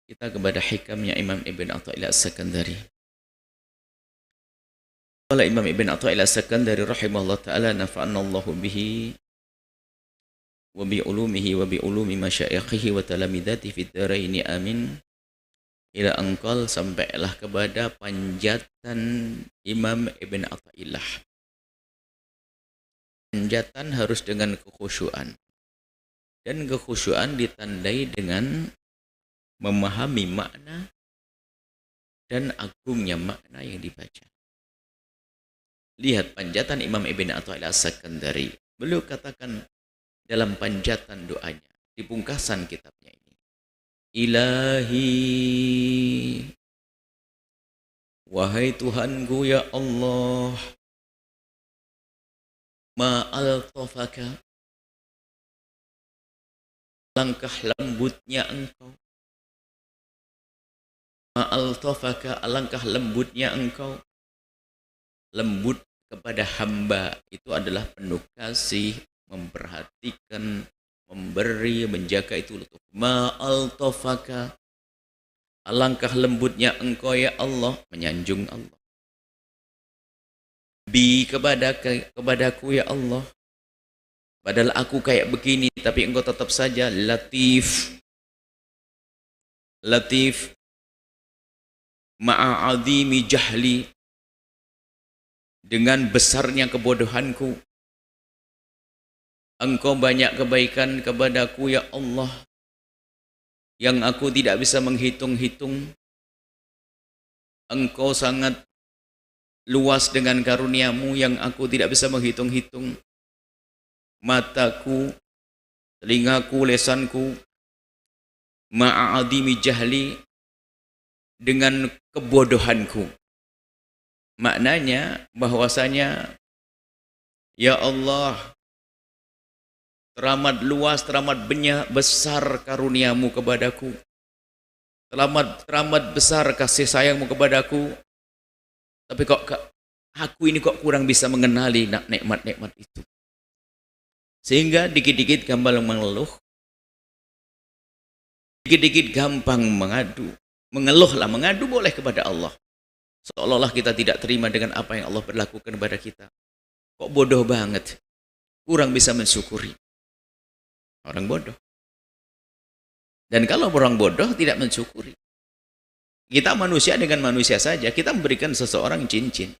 kita kepada hikamnya Imam Ibn Athaillah As-Sakandari. Qala Imam Ibn Athaillah As-Sakandari rahimahullah ta'ala nafa'anallahu bihi wa bi ulumihi wa bi ulumi masyayikhihi wa talamidati fid dharaini amin. Ila angkal sampailah kepada panjatan Imam Ibn Athaillah. Panjatan harus dengan kekhusyuan. Dan kekhusyuan ditandai dengan memahami makna dan agungnya makna yang dibaca. Lihat panjatan Imam Ibn Athaillah As-Sakandari. Beliau katakan dalam panjatan doanya di pungkasan kitabnya ini, Ilahi, wahai Tuhanku ya Allah, ma'al-tafaka, langkah lembutnya engkau, ma'al-tafaka, alangkah lembutnya engkau. Lembut kepada hamba itu adalah penuh kasih, memperhatikan, memberi, menjaga, itu lutuf. Ma'al-tafaka, alangkah lembutnya engkau ya Allah, menyanjung Allah. Bi kepadaku ya Allah, padahal aku kayak begini tapi engkau tetap saja latif. Latif ma'a'adhimi jahli, dengan besarnya kebodohanku engkau banyak kebaikan kepadaku ya Allah yang aku tidak bisa menghitung-hitung. Engkau sangat luas dengan karuniamu yang aku tidak bisa menghitung-hitung. Mataku, telingaku, lesanku, ma'adhimi jahli, dengan kebodohanku. Maknanya bahwasanya ya Allah, teramat luas, teramat banyak besar karuniamu kepadaku, teramat besar kasih sayangmu kepadaku, tapi kok aku ini kok kurang bisa mengenali nikmat-nikmat itu, sehingga dikit-dikit gampang mengeluh, dikit-dikit gampang mengadu. Mengeluhlah, mengadu boleh kepada Allah, seolah-olah kita tidak terima dengan apa yang Allah berlakukan kepada kita. Kok bodoh banget, kurang bisa mensyukuri. Orang bodoh. Dan kalau orang bodoh tidak mensyukuri, kita manusia dengan manusia saja. Kita memberikan seseorang cincin.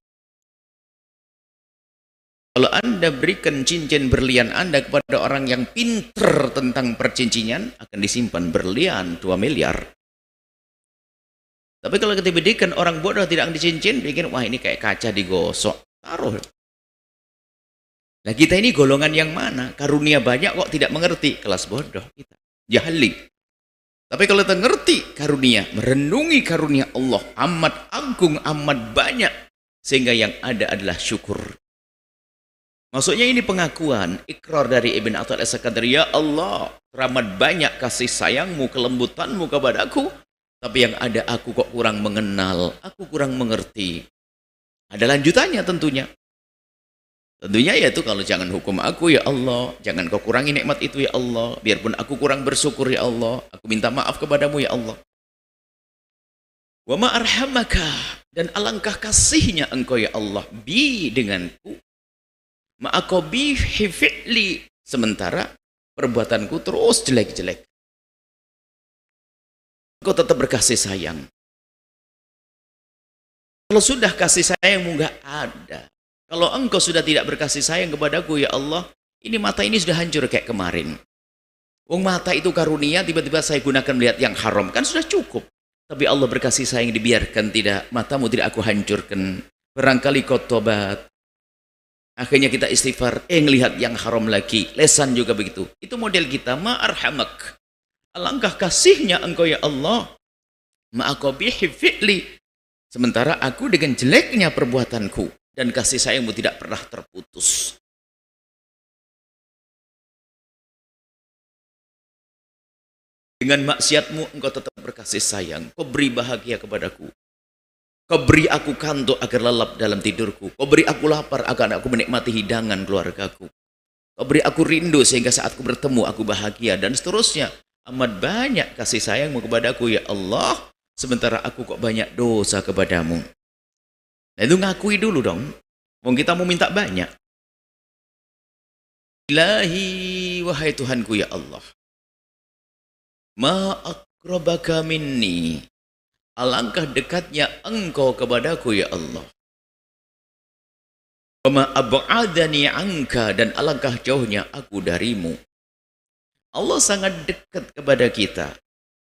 Kalau Anda berikan cincin berlian Anda kepada orang yang pinter tentang percincinan, akan disimpan berlian 2 miliar. Tapi kalau kita berikan orang bodoh tidak dicincin, bikin wah ini kayak kaca digosok, taruh. Nah kita ini golongan yang mana? Karunia banyak kok tidak mengerti, kelas bodoh kita, jahli. Tapi kalau kita ngerti karunia, merenungi karunia Allah amat agung, amat banyak, sehingga yang ada adalah syukur. Maksudnya ini pengakuan, ikrar dari Ibn Athaillah As-Sakandari, ya Allah, teramat banyak kasih sayangmu, kelembutanmu kepadaku, tapi yang ada aku kok kurang mengenal, aku kurang mengerti. Ada lanjutannya tentunya. Tentunya yaitu kalau jangan hukum aku ya Allah, jangan kau kurangi nikmat itu ya Allah, biarpun aku kurang bersyukur ya Allah, aku minta maaf kepadamu ya Allah. Wa ma arhamaka, dan alangkah kasihnya engkau ya Allah, bi denganku, ma'akobi fi'li, sementara perbuatanku terus jelek-jelek. Engkau tetap berkasih sayang. Kalau sudah kasih sayangmu nggak ada, kalau engkau sudah tidak berkasih sayang kepadaku ya Allah, ini mata ini sudah hancur kayak kemarin. Wong mata itu karunia, tiba-tiba saya gunakan melihat yang haram, kan sudah cukup. Tapi Allah berkasih sayang, dibiarkan tidak, matamu tidak aku hancurkan. Barangkali kau tobat, akhirnya kita istighfar, ngelihat yang haram lagi, lesan juga begitu. Itu model kita, ma'arhamak. Alangkah kasihnya engkau ya Allah, ma'akobihi fi'li, sementara aku dengan jeleknya perbuatanku, dan kasih sayangmu tidak pernah terputus. Dengan maksiatmu engkau tetap berkasih sayang, kau beri bahagia kepadaku, kau beri aku kantuk agar lelap dalam tidurku, kau beri aku lapar agar aku menikmati hidangan keluargaku, kau beri aku rindu sehingga saat aku bertemu aku bahagia, dan seterusnya. amat banyak kasih sayangmu kepadaku ya Allah, sementara aku kok banyak dosa kepadamu. Nah itu ngakui dulu dong. Wong kita mau minta banyak. Ilahi, wahai Tuhanku ya Allah. Ma akrabaka minni. Alangkah dekatnya engkau kepadaku ya Allah. Wa ma ab'adani anka, dan alangkah jauhnya aku darimu. Allah sangat dekat kepada kita,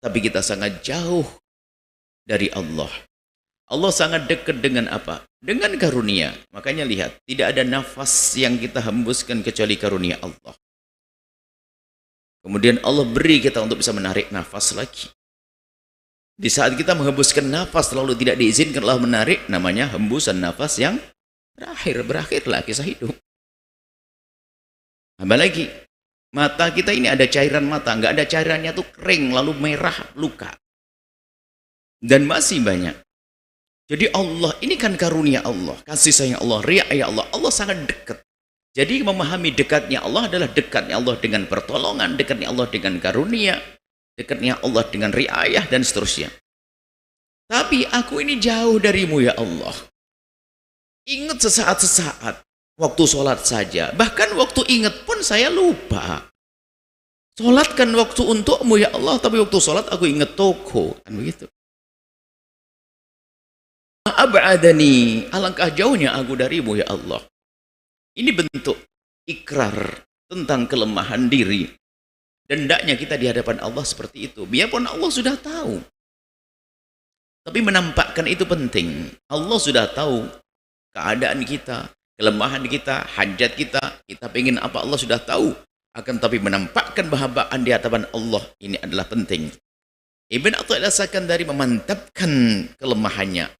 tapi kita sangat jauh dari Allah. Allah sangat dekat dengan apa? Dengan karunia. Makanya lihat, tidak ada nafas yang kita hembuskan kecuali karunia Allah. Kemudian Allah beri kita untuk bisa menarik nafas lagi. Di saat kita menghembuskan nafas lalu tidak diizinkan Allah menarik, namanya hembusan nafas yang berakhirlah kisah hidup. Apalagi mata kita ini ada cairan mata, nggak ada cairannya tuh kering lalu merah luka. Dan masih banyak. Jadi Allah, ini kan karunia Allah, kasih sayang Allah, riayah Allah. Allah sangat dekat. Jadi memahami dekatnya Allah adalah dekatnya Allah dengan pertolongan, dekatnya Allah dengan karunia, dekatnya Allah dengan riayah dan seterusnya. Tapi aku ini jauh darimu ya Allah. Ingat sesaat-sesaat, waktu sholat saja. Bahkan waktu ingat pun saya lupa. Sholatkan waktu untukmu ya Allah, tapi waktu sholat aku ingat toko. Kan begitu. Ab'adani, alangkah jauhnya aku darimu ya Allah. Ini bentuk ikrar tentang kelemahan diri. Dan hendaknya kita di hadapan Allah seperti itu. Biarpun Allah sudah tahu. Tapi menampakkan itu penting. Allah sudah tahu keadaan kita, kelemahan kita, hajat kita. Kita ingin apa Allah sudah tahu. Akan tapi menampakkan bahagian di hadapan Allah ini adalah penting. Ibn Athaillah Sakandari memantapkan kelemahannya,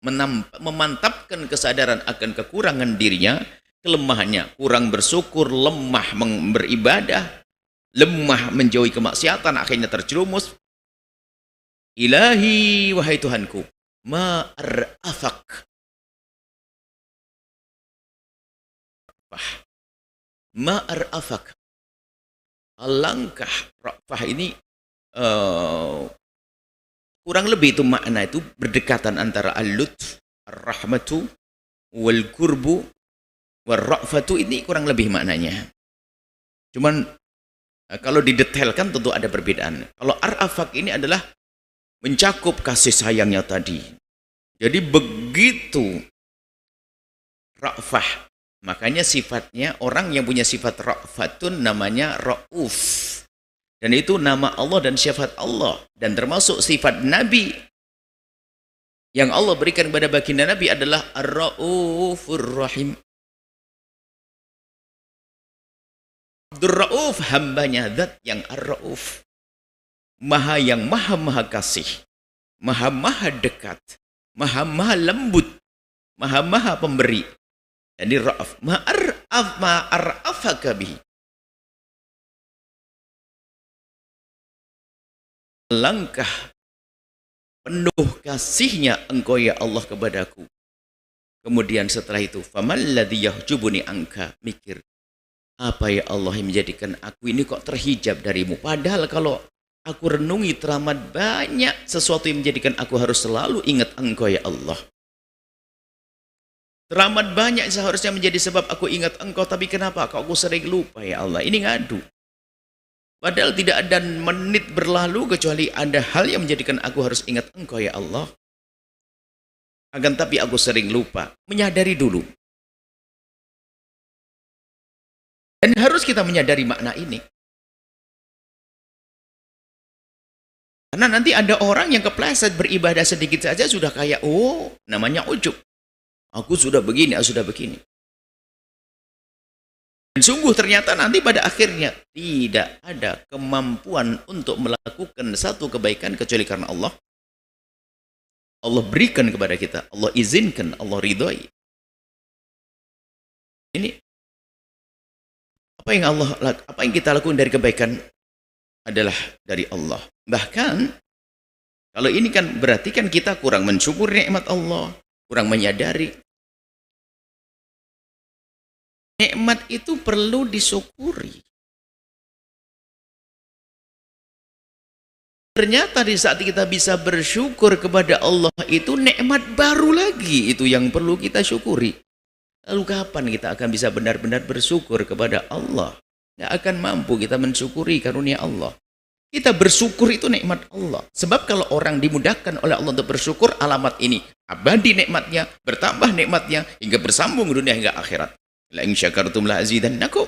memantapkan kesadaran akan kekurangan dirinya, kelemahannya, kurang bersyukur, lemah beribadah, lemah menjauhi kemaksiatan, akhirnya terjerumus. Ilahi, wahai Tuhanku, ma'ar'afak. Ma'ar'afak. Alangkah ra'fah ini kurang lebih itu makna itu berdekatan antara al-lutf, ar-rahmatu, wal-kurbu, wal-ra'fatu, ini kurang lebih maknanya. Cuman kalau didetailkan tentu ada perbedaan. Kalau ar-afak ini adalah mencakup kasih sayangnya tadi. Jadi begitu ra'fah. Makanya sifatnya, orang yang punya sifat ra'fatun namanya ra'uf. Dan itu nama Allah dan sifat Allah. Dan termasuk sifat Nabi yang Allah berikan kepada baginda Nabi adalah Ar-Ra'ufur Rahim. Abdur Ra'uf, hambanya zat yang Ar-Ra'uf. Maha yang maha kasih. Maha dekat. Maha lembut. Maha pemberi. Jadi Ra'af. Ma'ar'afaka bihi. Langkah penuh kasihnya engkau ya Allah kepadaku. Kemudian setelah itu, famal ladzi yahjubuni anka, mikir, apa ya Allah yang menjadikan aku ini kok terhijab darimu? Padahal kalau aku renungi teramat banyak sesuatu yang menjadikan aku harus selalu ingat engkau ya Allah. Teramat banyak seharusnya menjadi sebab aku ingat engkau, tapi kenapa kok aku sering lupa ya Allah? Ini ngadu. Padahal tidak ada menit berlalu kecuali ada hal yang menjadikan aku harus ingat engkau ya Allah. Akan tapi aku sering lupa. Menyadari dulu. Dan harus kita menyadari makna ini. Karena nanti ada orang yang kepleset beribadah sedikit saja sudah kayak, oh namanya ujub. Aku sudah begini, aku sudah begini. Dan sungguh ternyata nanti pada akhirnya tidak ada kemampuan untuk melakukan satu kebaikan kecuali karena Allah. Allah berikan kepada kita, Allah izinkan, Allah ridhoi. Ini apa yang kita lakukan dari kebaikan adalah dari Allah. Bahkan kalau ini kan berarti kan kita kurang mensyukuri nikmat Allah, kurang menyadari. Nikmat itu perlu disyukuri. ternyata di saat kita bisa bersyukur kepada Allah itu nikmat baru lagi itu yang perlu kita syukuri. Lalu kapan kita akan bisa benar-benar bersyukur kepada Allah? Tidak akan mampu kita mensyukuri karunia Allah. Kita bersyukur itu nikmat Allah. Sebab kalau orang dimudahkan oleh Allah untuk bersyukur, alamat ini abadi nikmatnya, bertambah nikmatnya hingga bersambung dunia hingga akhirat. La in syakartum la azidannakum.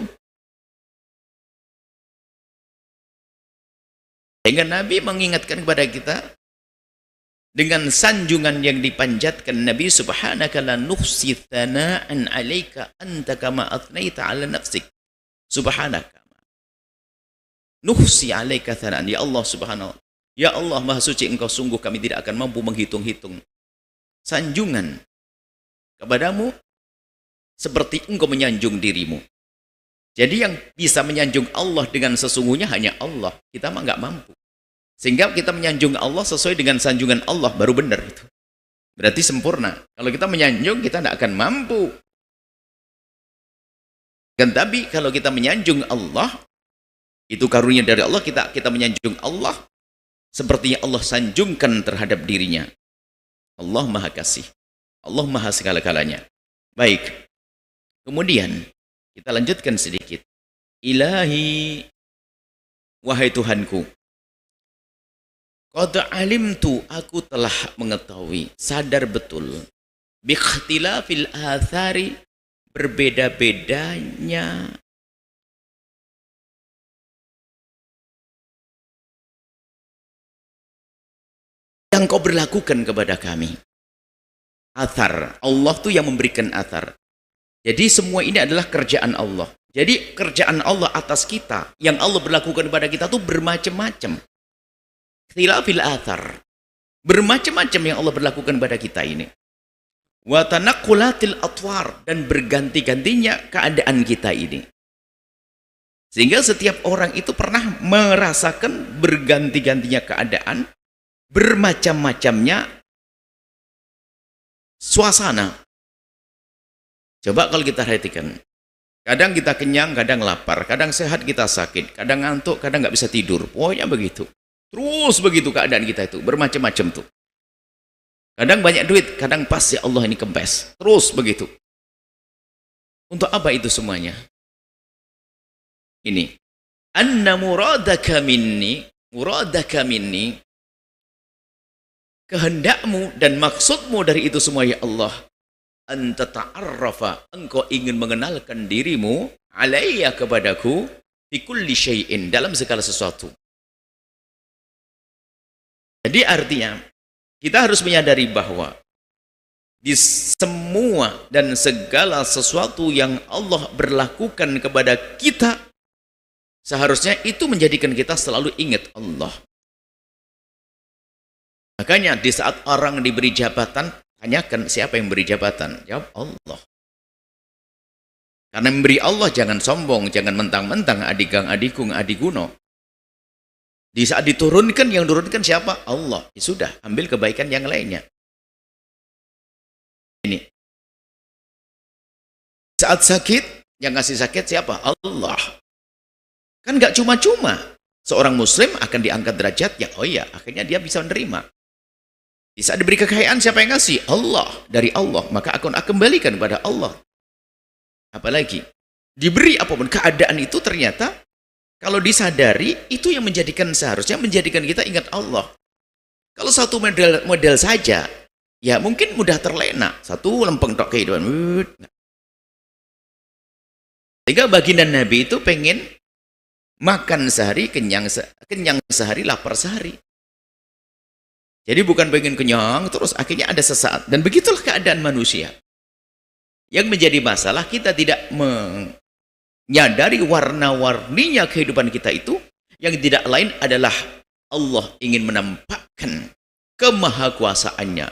Sehingga Nabi mengingatkan kepada kita dengan sanjungan yang dipanjatkan Nabi, subhanaka la nuhsi thana'an 'alaika anta kama athnaita 'ala nafsik. Subhanaka nuhsi 'alaika thana'an, ya Allah subhanahu. Ya Allah maha suci engkau, sungguh kami tidak akan mampu menghitung-hitung sanjungan kepadamu seperti engkau menyanjung dirimu. Jadi yang bisa menyanjung Allah dengan sesungguhnya hanya Allah. Kita mah nggak mampu. Sehingga kita menyanjung Allah sesuai dengan sanjungan Allah, baru benar itu. Berarti sempurna. Kalau kita menyanjung, kita tidak akan mampu. Dan tapi kalau kita menyanjung Allah, itu karunia dari Allah, kita menyanjung Allah seperti yang Allah sanjungkan terhadap dirinya. Allah maha kasih. Allah maha segala-galanya. Baik. Kemudian, kita lanjutkan sedikit. Ilahi, wahai Tuhanku, qad alimtu, aku telah mengetahui, sadar betul, bikhtilafil athari, berbeda-bedanya yang kau berlakukan kepada kami. Athar, Allah tuh yang memberikan athar. Jadi semua ini adalah kerjaan Allah. Jadi kerjaan Allah atas kita, yang Allah berlakukan kepada kita tuh bermacam-macam. Ikhtilafil athar, bermacam-macam yang Allah berlakukan pada kita ini. Wa tanaqqulatil atwar, dan berganti-gantinya keadaan kita ini. Sehingga setiap orang itu pernah merasakan berganti-gantinya keadaan, bermacam-macamnya suasana. Coba kalau kita perhatikan, kadang kita kenyang, kadang lapar, kadang sehat, kita sakit, kadang ngantuk, kadang nggak bisa tidur. Pokoknya begitu. Terus begitu keadaan kita itu, bermacam-macam tuh. Kadang banyak duit, kadang pas, ya Allah ini kempes. Terus begitu. Untuk apa itu semuanya? Ini. Anna muradaka minni, kehendakmu dan maksudmu dari itu semua, ya Allah, anta ta'arrafa, engkau ingin mengenalkan dirimu, alayya, kepadaku, fi kulli syai'in, dalam segala sesuatu. Jadi artinya, kita harus menyadari bahwa di semua dan segala sesuatu yang Allah berlakukan kepada kita, seharusnya itu menjadikan kita selalu ingat Allah. Makanya di saat orang diberi jabatan, tanyakan siapa yang beri jabatan? Jawab Allah. Karena memberi Allah jangan sombong, jangan mentang-mentang adigang adigung adiguno. Di saat diturunkan, yang turunkan siapa? Allah. Ya sudah, ambil kebaikan yang lainnya. Ini. Saat sakit, yang ngasih sakit siapa? Allah. Kan nggak cuma-cuma seorang muslim akan diangkat derajatnya. Oh iya, akhirnya dia bisa menerima. Di saat diberi kekayaan, siapa yang ngasih? Allah. Dari Allah. Maka akan kembalikan kepada Allah. Apalagi diberi apapun keadaan itu, ternyata kalau disadari, itu yang seharusnya menjadikan kita ingat Allah. Kalau satu model saja, ya mungkin mudah terlena. Satu lempeng tok kehidupan. Sehingga baginda Nabi itu pengen makan sehari, kenyang sehari, lapar sehari. Jadi bukan pengen kenyang, terus akhirnya ada sesaat. Dan begitulah keadaan manusia. Yang menjadi masalah, kita tidak menyadari warna-warninya kehidupan kita itu, yang tidak lain adalah Allah ingin menampakkan kemahakuasaannya,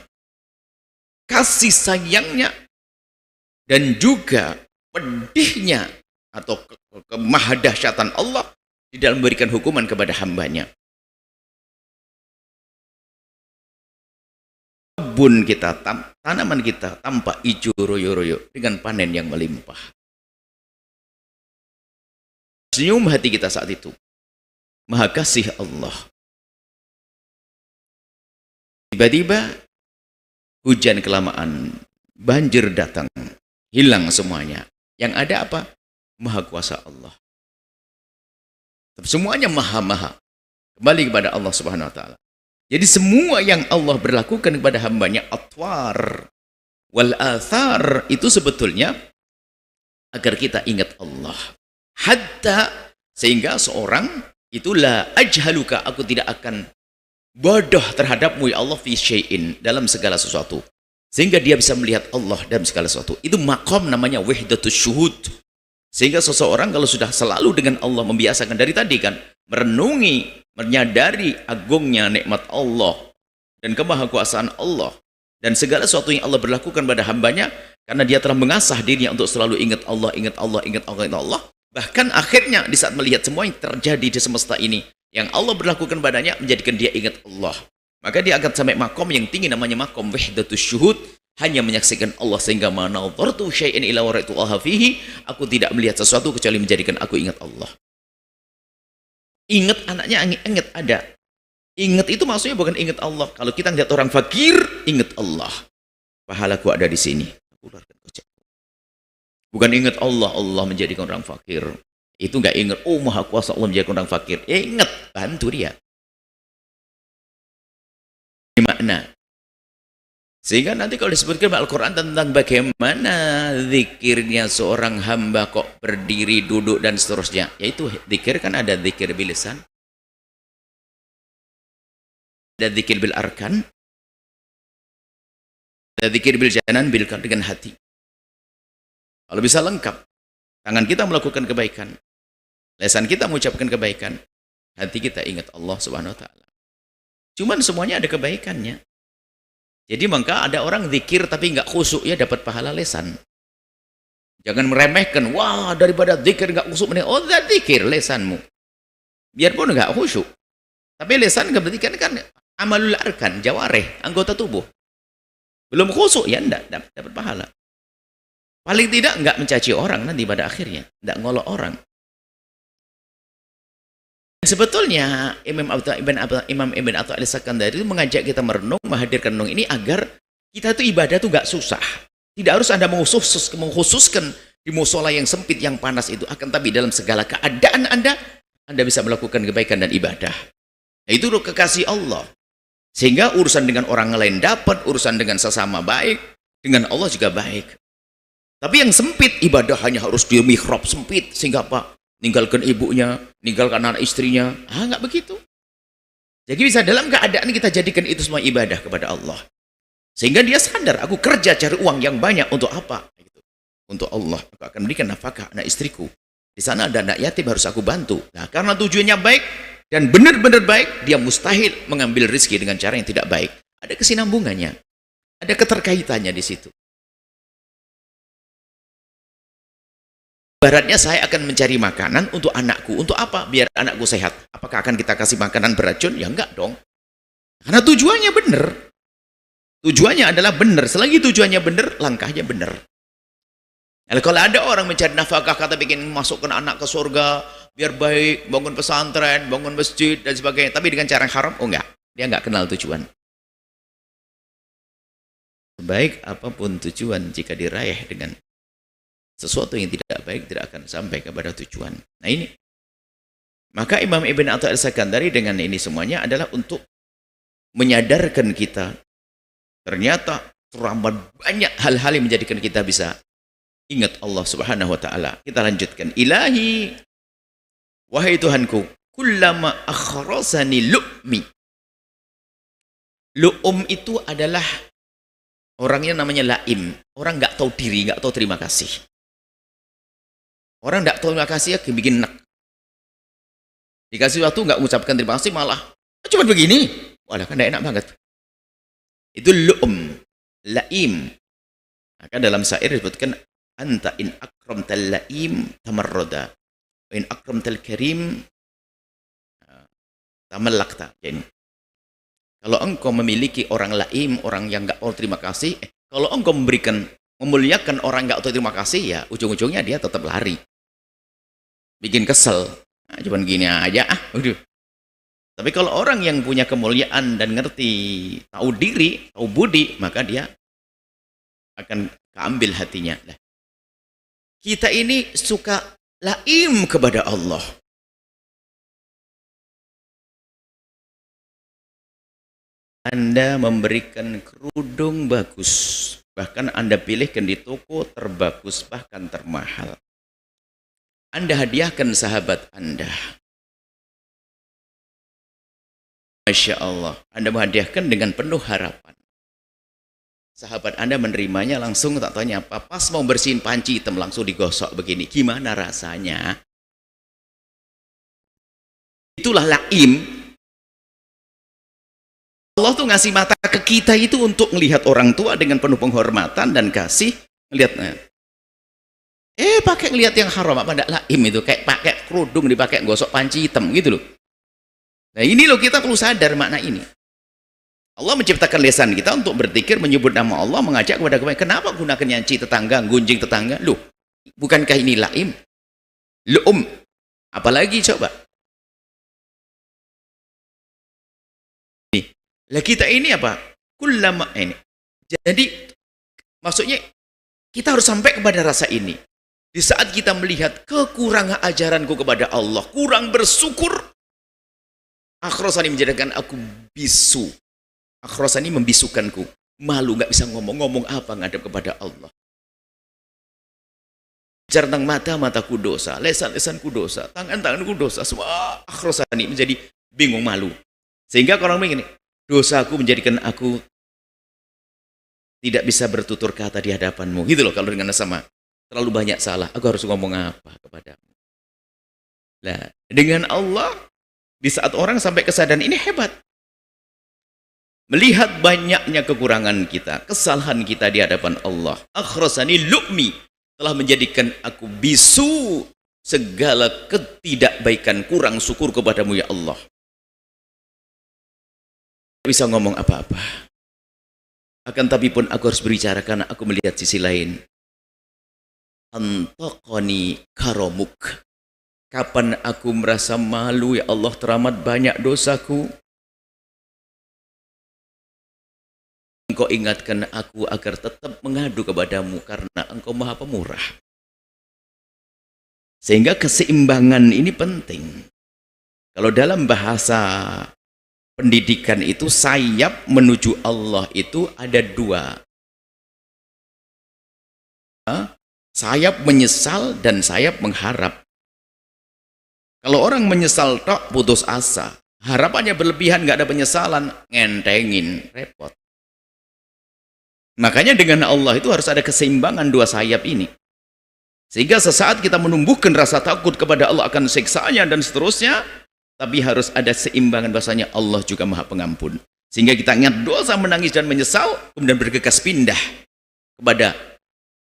kasih sayangnya, dan juga pedihnya atau kemahadahsyatan Allah di dalam memberikan hukuman kepada hambanya. Kebun kita, tanaman kita tampak hijau royo-royo dengan panen yang melimpah. Senyum hati kita saat itu. Maha kasih Allah. Tiba-tiba hujan kelamaan, banjir datang, hilang semuanya. Yang ada apa? Maha kuasa Allah. Semuanya maha-maha. Kembali kepada Allah Subhanahu wa taala. Jadi semua yang Allah berlakukan kepada hambanya, atwar wal athar, itu sebetulnya agar kita ingat Allah. Hatta sehingga seorang itulah ajhaluka, aku tidak akan bodoh terhadapmu ya Allah fi syai'in, dalam segala sesuatu. Sehingga dia bisa melihat Allah dalam segala sesuatu. Itu maqam namanya wahdatus syuhud. Sehingga seseorang kalau sudah selalu dengan Allah, membiasakan dari tadi kan, merenungi, menyadari agungnya nikmat Allah dan kemahakuasaan Allah dan segala sesuatu yang Allah berlakukan pada hambanya, karena dia telah mengasah dirinya untuk selalu ingat Allah, ingat Allah, ingat Allah, ingat Allah. Bahkan akhirnya di saat melihat semua yang terjadi di semesta ini yang Allah berlakukan padanya, menjadikan dia ingat Allah, maka dia akan sampai makom yang tinggi namanya makom wahdatus syuhud, hanya menyaksikan Allah. Sehingga manadhartu syai'in ila waraitu Allah fihi, aku tidak melihat sesuatu kecuali menjadikan aku ingat Allah. Ingat anaknya, ingat ada. Ingat itu maksudnya bukan ingat Allah. Kalau kita lihat orang fakir, ingat Allah. Pahalaku ada di sini. Bukan ingat Allah, Allah menjadikan orang fakir. Itu enggak ingat, oh maha kuasa Allah menjadikan orang fakir. Ingat, bantu dia. Ini makna. Sehingga nanti kalau disebutkan Al-Quran tentang bagaimana zikirnya seorang hamba kok berdiri, duduk, dan seterusnya. Yaitu zikir kan ada zikir bil lisan, ada zikir bil arkan, ada zikir bil janan, bil qalbi, dengan hati. Kalau bisa lengkap, tangan kita melakukan kebaikan, lisan kita mengucapkan kebaikan, hati kita ingat Allah Subhanahu wa taala. Cuman semuanya ada kebaikannya. Jadi maka ada orang zikir tapi nggak khusyuk, ya dapat pahala lesan. Jangan meremehkan, wah daripada zikir nggak khusyuk, oh zikir lesanmu. Biarpun nggak khusyuk. Tapi lesan berarti kan amalul arkan, jawareh, anggota tubuh. Belum khusyuk ya enggak dapat pahala. Paling tidak nggak mencaci orang nanti pada akhirnya, nggak ngolok orang. Sebetulnya Imam Ibn Atha al-Sakandari itu mengajak kita merenung, menghadirkan renung ini agar kita itu ibadah itu nggak susah. Tidak harus Anda mengkhususkan di musola yang sempit, yang panas itu. Akan tapi dalam segala keadaan Anda bisa melakukan kebaikan dan ibadah. Nah, itu kekasih Allah. Sehingga urusan dengan orang lain dapat, urusan dengan sesama baik, dengan Allah juga baik. Tapi yang sempit, ibadah hanya harus di mihrab sempit, sehingga apa? Ninggalkan ibunya, ninggalkan anak istrinya. Enggak begitu. Jadi bisa dalam keadaan kita jadikan itu semua ibadah kepada Allah. Sehingga dia sadar, aku kerja cari uang yang banyak untuk apa? Untuk Allah. Aku akan berikan nafkah anak istriku. Di sana ada anak yatim, harus aku bantu. Nah, karena tujuannya baik dan benar-benar baik, dia mustahil mengambil rezeki dengan cara yang tidak baik. Ada kesinambungannya. Ada keterkaitannya di situ. Baratnya saya akan mencari makanan untuk anakku. Untuk apa? Biar anakku sehat. Apakah akan kita kasih makanan beracun? Ya enggak dong. Karena tujuannya benar. Tujuannya adalah benar. Selagi tujuannya benar, langkahnya benar. Nah, kalau ada orang mencari nafkah, kata bikin masukkan anak ke surga, biar baik, bangun pesantren, bangun masjid, dan sebagainya. Tapi dengan cara haram, oh enggak. Dia enggak kenal tujuan. Sebaik apapun tujuan, jika diraih dengan sesuatu yang tidak baik, tidak akan sampai kepada tujuan. Nah ini. Maka Imam Ibn Atha al-Sakandari dengan ini semuanya adalah untuk menyadarkan kita. Ternyata teramat banyak hal-hal yang menjadikan kita bisa ingat Allah Subhanahu wa taala. Kita lanjutkan. Ilahi, wahai Tuhanku, kullama akhrasani lu'mi. Lu'um itu adalah orangnya namanya laim. Orang nggak tahu diri, nggak tahu terima kasih. Orang tidak tahu terima kasih ya bikin enak. Dikasih waktu nggak mengucapkan terima kasih, malah cuma begini. Walah kan tidak enak banget. Itu lu'um, laim. Maka dalam syair disebutkan anta in akramtal laim tamarrada, wa in akramtal karim tamallakta. Jadi kalau engkau memiliki orang laim, orang yang nggak tahu terima kasih, kalau engkau memuliakan orang nggak tahu terima kasih, ya ujung-ujungnya dia tetap lari. Bikin kesel. Nah, cuman gini aja, udah. Tapi kalau orang yang punya kemuliaan dan ngerti, tahu diri, tahu budi, maka dia akan keambil hatinya. Nah, kita ini suka laim kepada Allah. Anda memberikan kerudung bagus, bahkan Anda pilihkan di toko terbagus, bahkan termahal. Anda hadiahkan sahabat Anda. Masya Allah, Anda menghadiahkan dengan penuh harapan. Sahabat Anda menerimanya langsung, tak tanya apa, pas mau bersihin panci hitam langsung digosok begini. Gimana rasanya? Itulah laim. Allah tuh ngasih mata ke kita itu untuk melihat orang tua dengan penuh penghormatan dan kasih. Ngelihatnya. Pakai ngelihat yang haram apa enggak laim itu, kayak pakai kerudung dipakai gosok panci hitam gitu loh. Nah ini loh, kita perlu sadar makna ini. Allah menciptakan lisan kita untuk berzikir, menyebut nama Allah, mengajak kepada kebaikan. Kenapa gunakan nyanci tetangga, gunjing tetangga? Loh, bukankah ini laim? Lu'um. Apalagi coba. Lah kita ini apa? Kullama ini. Jadi maksudnya kita harus sampai kepada rasa ini. Di saat kita melihat kekurangan ajaranku kepada Allah, kurang bersyukur, akhrosani menjadikan aku bisu. Akhrosani membisukanku, malu, nggak bisa ngomong apa ngadep kepada Allah. Bicara tentang mataku dosa, lesan-lesanku dosa, tanganku dosa, semua akhrosani menjadi bingung, malu. Sehingga orang begini, dosaku menjadikan aku tidak bisa bertutur kata di hadapanmu. Gitu loh, kalau dengan sama terlalu banyak salah, aku harus ngomong apa kepadamu. Nah, dengan Allah, di saat orang sampai kesadaran ini hebat. Melihat banyaknya kekurangan kita, kesalahan kita di hadapan Allah. Akhrasani lu'mi, telah menjadikan aku bisu segala ketidakbaikan, kurang syukur kepadamu ya Allah. Bisa ngomong apa-apa. Akan tapi pun aku harus berbicara karena aku melihat sisi lain. Antaqani karomuk. Kapan aku merasa malu ya Allah, teramat banyak dosaku. Engkau ingatkan aku agar tetap mengadu kepadamu karena Engkau Maha Pemurah. Sehingga keseimbangan ini penting. Kalau dalam bahasa pendidikan itu, sayap menuju Allah itu ada dua. Sayap menyesal dan sayap mengharap. Kalau orang menyesal tok, putus asa. Harapannya berlebihan, nggak ada penyesalan, ngentengin, repot. Makanya dengan Allah itu harus ada keseimbangan dua sayap ini. Sehingga sesaat kita menumbuhkan rasa takut kepada Allah akan siksanya dan seterusnya, tapi harus ada seimbangan bahasanya Allah juga Maha Pengampun. Sehingga kita ingat dosa, menangis dan menyesal, kemudian bergegas pindah kepada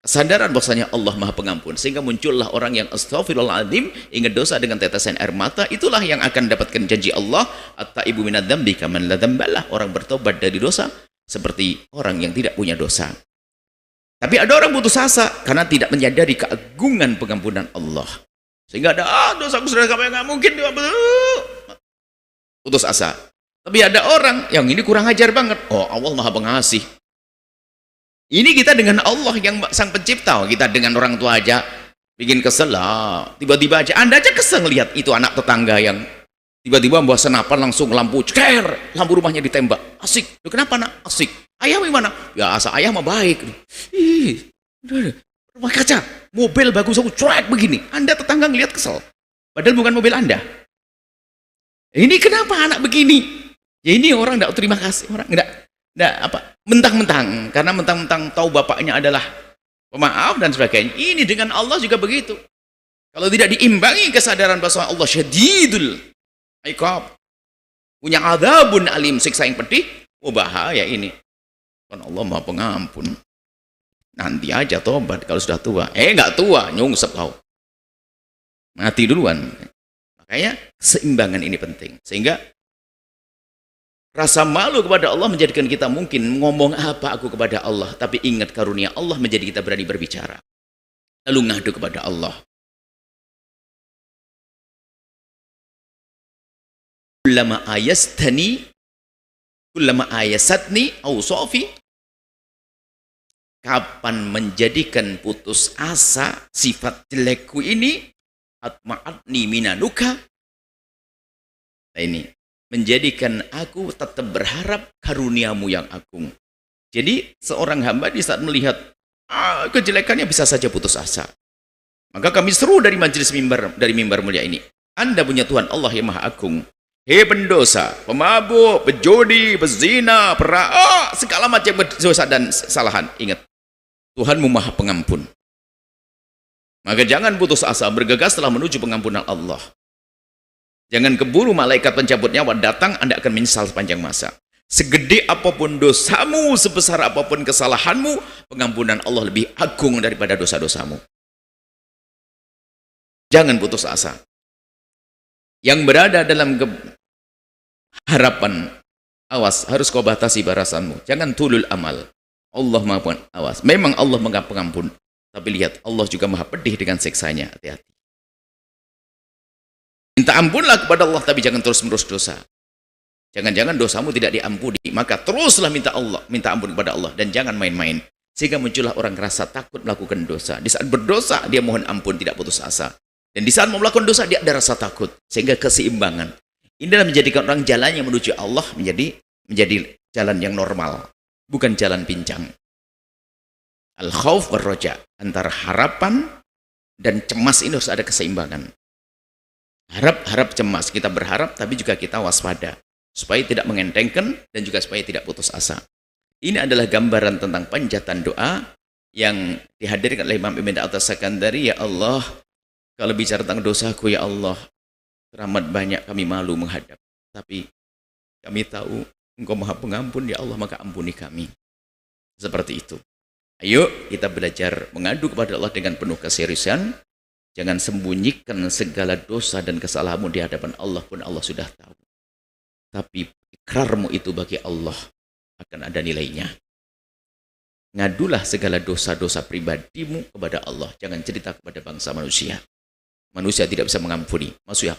kesadaran bahasanya Allah Maha Pengampun. Sehingga muncullah orang yang astaghfirullahaladzim, ingat dosa dengan tetesan air mata. Itulah yang akan dapatkan janji Allah, at-taibu minadz dzambi kaman la dzambalah. Orang bertobat dari dosa seperti orang yang tidak punya dosa. Tapi ada orang putus asa karena tidak menyadari keagungan pengampunan Allah. Sehingga ada dosaku sudah sampai nggak mungkin, putus asa. Tapi ada orang yang ini kurang ajar banget. Oh, Allah Maha Pengasih. Ini kita dengan Allah yang sang pencipta. Kita dengan orang tua aja bikin kesel lah. Tiba-tiba aja Anda aja kesel lihat itu anak tetangga yang tiba-tiba membawa senapan langsung lampu ceker, lampu rumahnya ditembak. Asik. Loh, kenapa nak? Asik. Ayah gimana? Ya asal ayah mah baik. Ih, rumah kaca, mobil bagus aku cuek begini. Anda tetangga ngelihat kesel. Padahal bukan mobil Anda. Ini kenapa anak begini? Ya ini orang enggak terima kasih, orang enggak apa mentang-mentang, karena mentang-mentang tahu bapaknya adalah pemaaf dan sebagainya. Ini dengan Allah juga begitu. Kalau tidak diimbangi kesadaran bahwa Allah syadidul iqab, punya adzabun alim, siksa yang pedih, oh bahaya ini. Kan Allah Maha Pengampun. Nanti aja tobat kalau sudah tua. Enggak tua, nyungsep kau. Mati duluan. Makanya keseimbangan ini penting. Sehingga rasa malu kepada Allah menjadikan kita mungkin ngomong apa aku kepada Allah, tapi ingat karunia Allah menjadi kita berani berbicara. Lalu ngadu kepada Allah. kullama ayasatni awsafi, kapan menjadikan putus asa sifat jelekku ini, atma'atni minanuka. Nah ini, menjadikan aku tetap berharap karuniamu yang agung. Jadi seorang hamba di saat melihat kejelekannya bisa saja putus asa. Maka kami seru dari majelis mimbar, dari mimbar mulia ini, Anda punya Tuhan Allah yang maha agung. Hei pendosa, pemabuk, pejudi, pezina, peraok, segala macam dosa dan kesalahan. Ingat, Tuhanmu maha pengampun. Maka jangan putus asa, bergegas telah menuju pengampunan Allah. Jangan keburu malaikat pencabut nyawa datang, Anda akan menyesal sepanjang masa. Segede apapun dosamu, sebesar apapun kesalahanmu, pengampunan Allah lebih agung daripada dosa-dosamu. Jangan putus asa. Yang berada dalam harapan, awas, harus kau batasi barasanmu. Jangan tulul amal. Allah maha awas. Memang Allah maha pengampun, tapi lihat, Allah juga maha pedih dengan siksanya. Hati-hati. Minta ampunlah kepada Allah, tapi jangan terus-menerus dosa. Jangan-jangan dosamu tidak diampuni, maka teruslah minta ampun kepada Allah, dan jangan main-main. Sehingga muncullah orang rasa takut melakukan dosa. Di saat berdosa, dia mohon ampun, tidak putus asa. Dan di saat mau melakukan dosa, dia ada rasa takut. Sehingga keseimbangan. Inilah menjadikan orang jalannya menuju Allah menjadi jalan yang normal. Bukan jalan pincang. Al-khawf war-roja. Antara harapan dan cemas ini harus ada keseimbangan. Harap cemas. Kita berharap, tapi juga kita waspada. Supaya tidak mengentengkan, dan juga supaya tidak putus asa. Ini adalah gambaran tentang panjatan doa yang dihadirkan oleh Imam Ibn At-Sakandari. Ya Allah, kalau bicara tentang dosaku, ya Allah, teramat banyak kami malu menghadap. Tapi kami tahu Engkau maha pengampun, ya Allah, maka ampuni kami. Seperti itu. Ayo kita belajar mengadu kepada Allah dengan penuh keseriusan. Jangan sembunyikan segala dosa dan kesalahanmu di hadapan Allah pun Allah sudah tahu. Tapi ikrarmu itu bagi Allah akan ada nilainya. Ngadulah segala dosa-dosa pribadimu kepada Allah. Jangan cerita kepada bangsa manusia. Manusia tidak bisa mengampuni.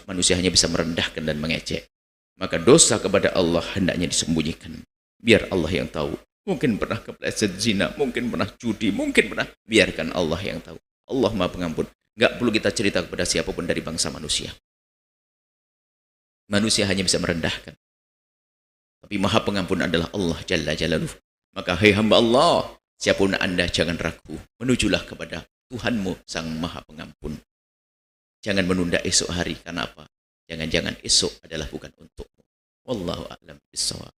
Manusia hanya bisa merendahkan dan mengejek. Maka dosa kepada Allah hendaknya disembunyikan. Biar Allah yang tahu. Mungkin pernah kepleset zina, mungkin pernah judi, mungkin pernah. Biarkan Allah yang tahu. Allah maha pengampun. Enggak perlu kita cerita kepada siapapun dari bangsa manusia. Manusia hanya bisa merendahkan. Tapi maha pengampun adalah Allah Jalla Jalaluh. Maka hai hamba Allah, siapapun Anda jangan ragu. Menujulah kepada Tuhanmu Sang Maha Pengampun. Jangan menunda esok hari. Karena apa? Jangan-jangan esok adalah bukan untukmu. Wallahu a'lam bishawab.